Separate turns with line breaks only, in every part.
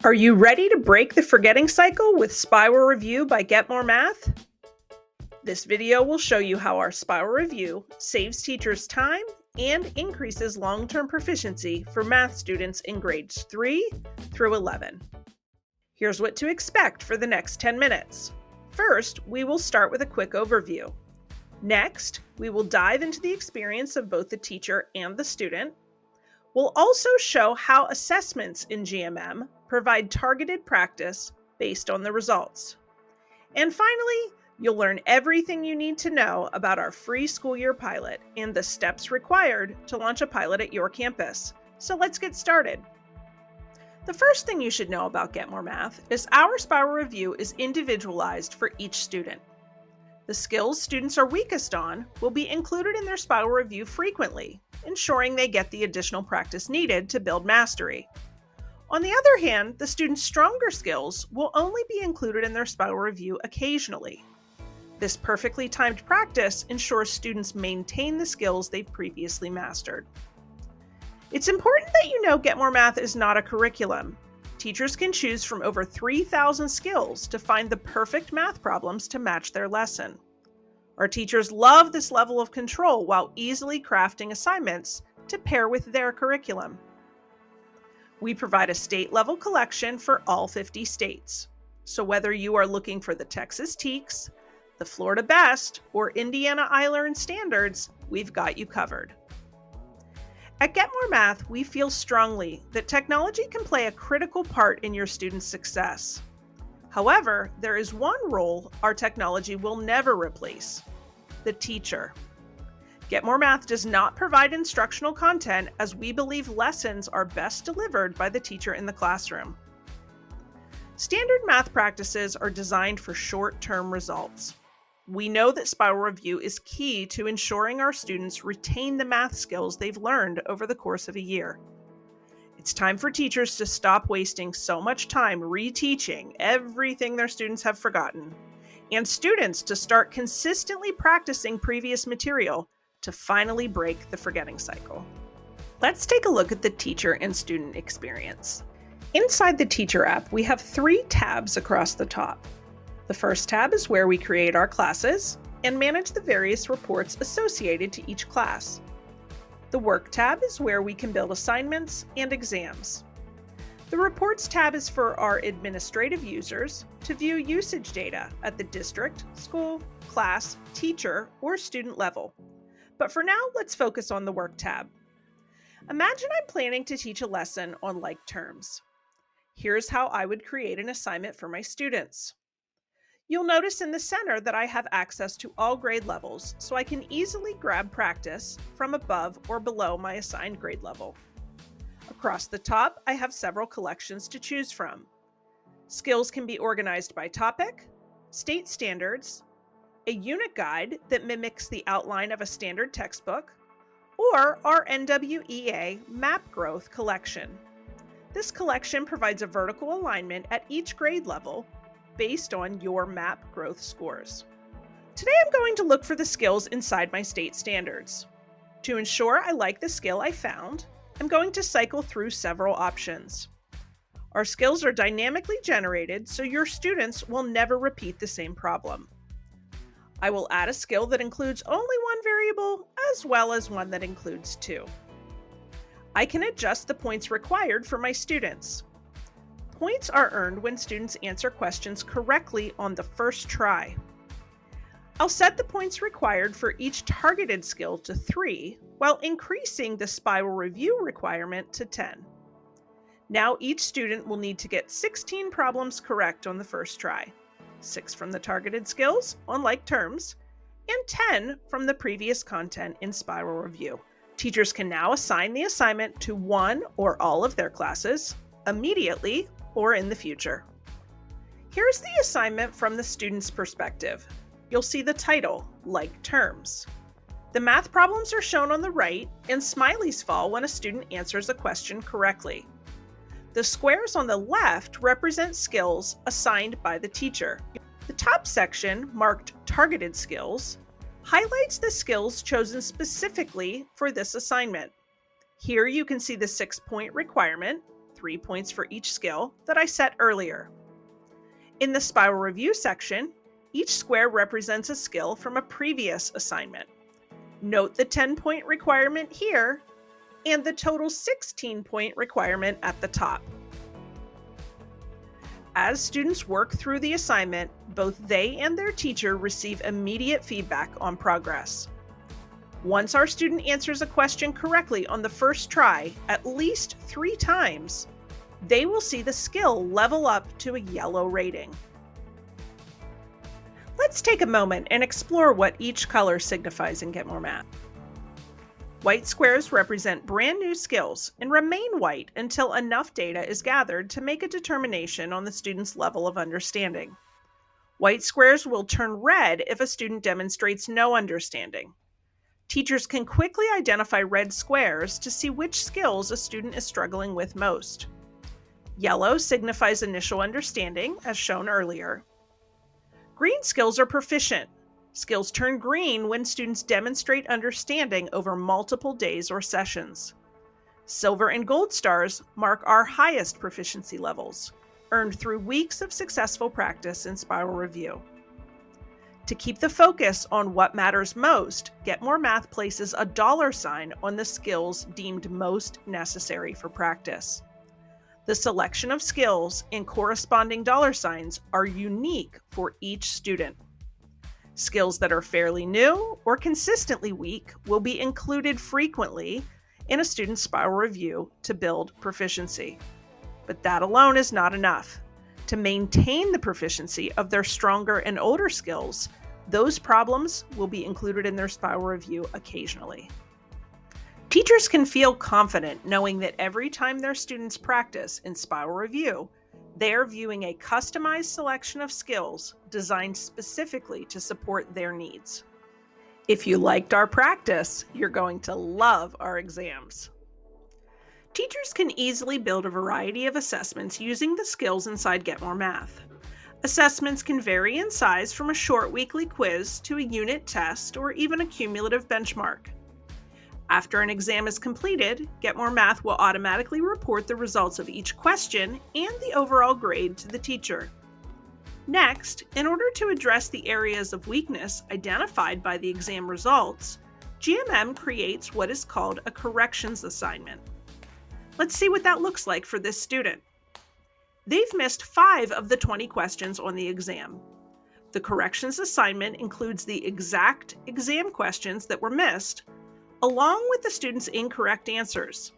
Are you ready to break the forgetting cycle with Spiral Review by Get More Math? This video will show you how our Spiral Review saves teachers time and increases long-term proficiency for math students in grades 3 through 11. Here's what to expect for the next 10 minutes. First, we will start with a quick overview. Next, we will dive into the experience of both the teacher and the student. We'll also show how assessments in GMM provide targeted practice based on the results. And finally, you'll learn everything you need to know about our free school year pilot and the steps required to launch a pilot at your campus. So let's get started. The first thing you should know about Get More Math is our Spiral Review is individualized for each student. The skills students are weakest on will be included in their Spiral Review frequently, ensuring they get the additional practice needed to build mastery. On the other hand, the students' stronger skills will only be included in their Spiral Review occasionally. This perfectly timed practice ensures students maintain the skills they've previously mastered. It's important that you know Get More Math is not a curriculum. Teachers can choose from over 3,000 skills to find the perfect math problems to match their lesson. Our teachers love this level of control while easily crafting assignments to pair with their curriculum. We provide a state-level collection for all 50 states. So whether you are looking for the Texas TEKS, the Florida BEST, or Indiana iLearn standards, we've got you covered. At Get More Math, we feel strongly that technology can play a critical part in your students' success. However, there is one role our technology will never replace: the teacher. Get More Math does not provide instructional content, as we believe lessons are best delivered by the teacher in the classroom. Standard math practices are designed for short-term results. We know that Spiral Review is key to ensuring our students retain the math skills they've learned over the course of a year. It's time for teachers to stop wasting so much time reteaching everything their students have forgotten, and students to start consistently practicing previous material to finally break the forgetting cycle. Let's take a look at the teacher and student experience. Inside the Teacher app, we have 3 tabs across the top. The first tab is where we create our classes and manage the various reports associated to each class. The Work tab is where we can build assignments and exams. The Reports tab is for our administrative users to view usage data at the district, school, class, teacher, or student level. But for now, let's focus on the Work tab. Imagine I'm planning to teach a lesson on like terms. Here's how I would create an assignment for my students. You'll notice in the center that I have access to all grade levels, so I can easily grab practice from above or below my assigned grade level. Across the top, I have several collections to choose from. Skills can be organized by topic, state standards, a unit guide that mimics the outline of a standard textbook, or our NWEA Map Growth collection. This collection provides a vertical alignment at each grade level based on your map growth scores. Today I'm going to look for the skills inside my state standards. To ensure I like the skill I found, I'm going to cycle through several options. Our skills are dynamically generated, so your students will never repeat the same problem. I will add a skill that includes only one variable, as well as one that includes 2. I can adjust the points required for my students. Points are earned when students answer questions correctly on the first try. I'll set the points required for each targeted skill to 3, while increasing the Spiral Review requirement to 10. Now each student will need to get 16 problems correct on the first try, 6 from the targeted skills on like terms, and 10 from the previous content in Spiral Review. Teachers can now assign the assignment to one or all of their classes, immediately or in the future. Here's the assignment from the student's perspective. You'll see the title, Like Terms. The math problems are shown on the right, and smileys fall when a student answers a question correctly. The squares on the left represent skills assigned by the teacher. The top section, marked Targeted Skills, highlights the skills chosen specifically for this assignment. Here you can see the 6-point requirement, 3 points for each skill that I set earlier. In the Spiral Review section, each square represents a skill from a previous assignment. Note the 10-point requirement here and the total 16-point requirement at the top. As students work through the assignment, both they and their teacher receive immediate feedback on progress. Once our student answers a question correctly on the first try at least 3 times, they will see the skill level up to a yellow rating. Let's take a moment and explore what each color signifies in Get More Math. White squares represent brand new skills and remain white until enough data is gathered to make a determination on the student's level of understanding. White squares will turn red if a student demonstrates no understanding. Teachers can quickly identify red squares to see which skills a student is struggling with most. Yellow signifies initial understanding, as shown earlier. Green skills are proficient. Skills turn green when students demonstrate understanding over multiple days or sessions. Silver and gold stars mark our highest proficiency levels, earned through weeks of successful practice in Spiral Review. To keep the focus on what matters most, Get More Math places a $sign on the skills deemed most necessary for practice. The selection of skills and corresponding $signs are unique for each student. Skills that are fairly new or consistently weak will be included frequently in a student's Spiral Review to build proficiency. But that alone is not enough. To maintain the proficiency of their stronger and older skills, those problems will be included in their Spiral Review occasionally. Teachers can feel confident knowing that every time their students practice in Spiral Review, they are viewing a customized selection of skills designed specifically to support their needs. If you liked our practice, you're going to love our exams. Teachers can easily build a variety of assessments using the skills inside Get More Math. Assessments can vary in size from a short weekly quiz to a unit test or even a cumulative benchmark. After an exam is completed, Get More Math will automatically report the results of each question and the overall grade to the teacher. Next, in order to address the areas of weakness identified by the exam results, GMM creates what is called a corrections assignment. Let's see what that looks like for this student. They've missed 5 of the 20 questions on the exam. The corrections assignment includes the exact exam questions that were missed, along with the student's incorrect answers.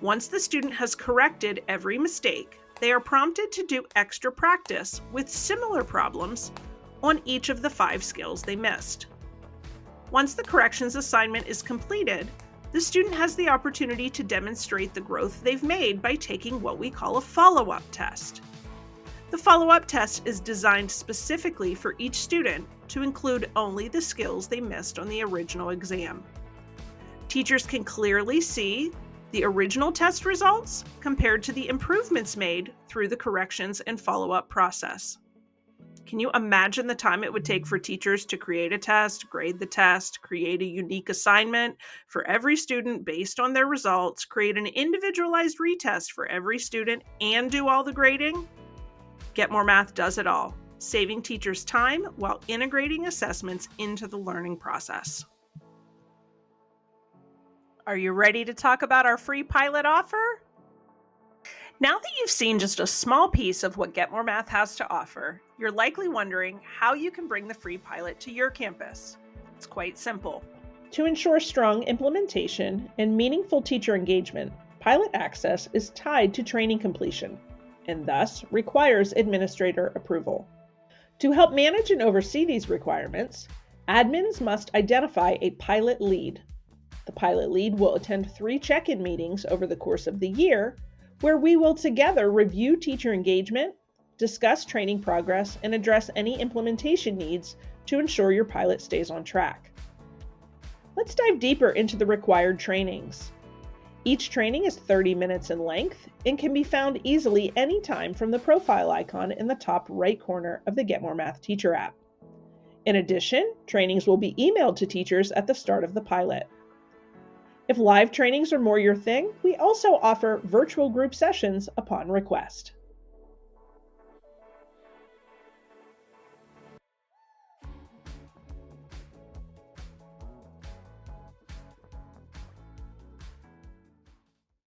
Once the student has corrected every mistake, they are prompted to do extra practice with similar problems on each of the 5 skills they missed. Once the corrections assignment is completed, the student has the opportunity to demonstrate the growth they've made by taking what we call a follow-up test. The follow-up test is designed specifically for each student to include only the skills they missed on the original exam. Teachers can clearly see the original test results compared to the improvements made through the corrections and follow-up process. Can you imagine the time it would take for teachers to create a test, grade the test, create a unique assignment for every student based on their results, create an individualized retest for every student, and do all the grading? Get More Math does it all, saving teachers time while integrating assessments into the learning process. Are you ready to talk about our free pilot offer? Now that you've seen just a small piece of what Get More Math has to offer, you're likely wondering how you can bring the free pilot to your campus. It's quite simple. To ensure strong implementation and meaningful teacher engagement, pilot access is tied to training completion and thus requires administrator approval. To help manage and oversee these requirements, admins must identify a pilot lead. The pilot lead will attend 3 check-in meetings over the course of the year, where we will together review teacher engagement, discuss training progress, and address any implementation needs to ensure your pilot stays on track. Let's dive deeper into the required trainings. Each training is 30 minutes in length and can be found easily anytime from the profile icon in the top right corner of the Get More Math Teacher app. In addition, trainings will be emailed to teachers at the start of the pilot. If live trainings are more your thing, we also offer virtual group sessions upon request.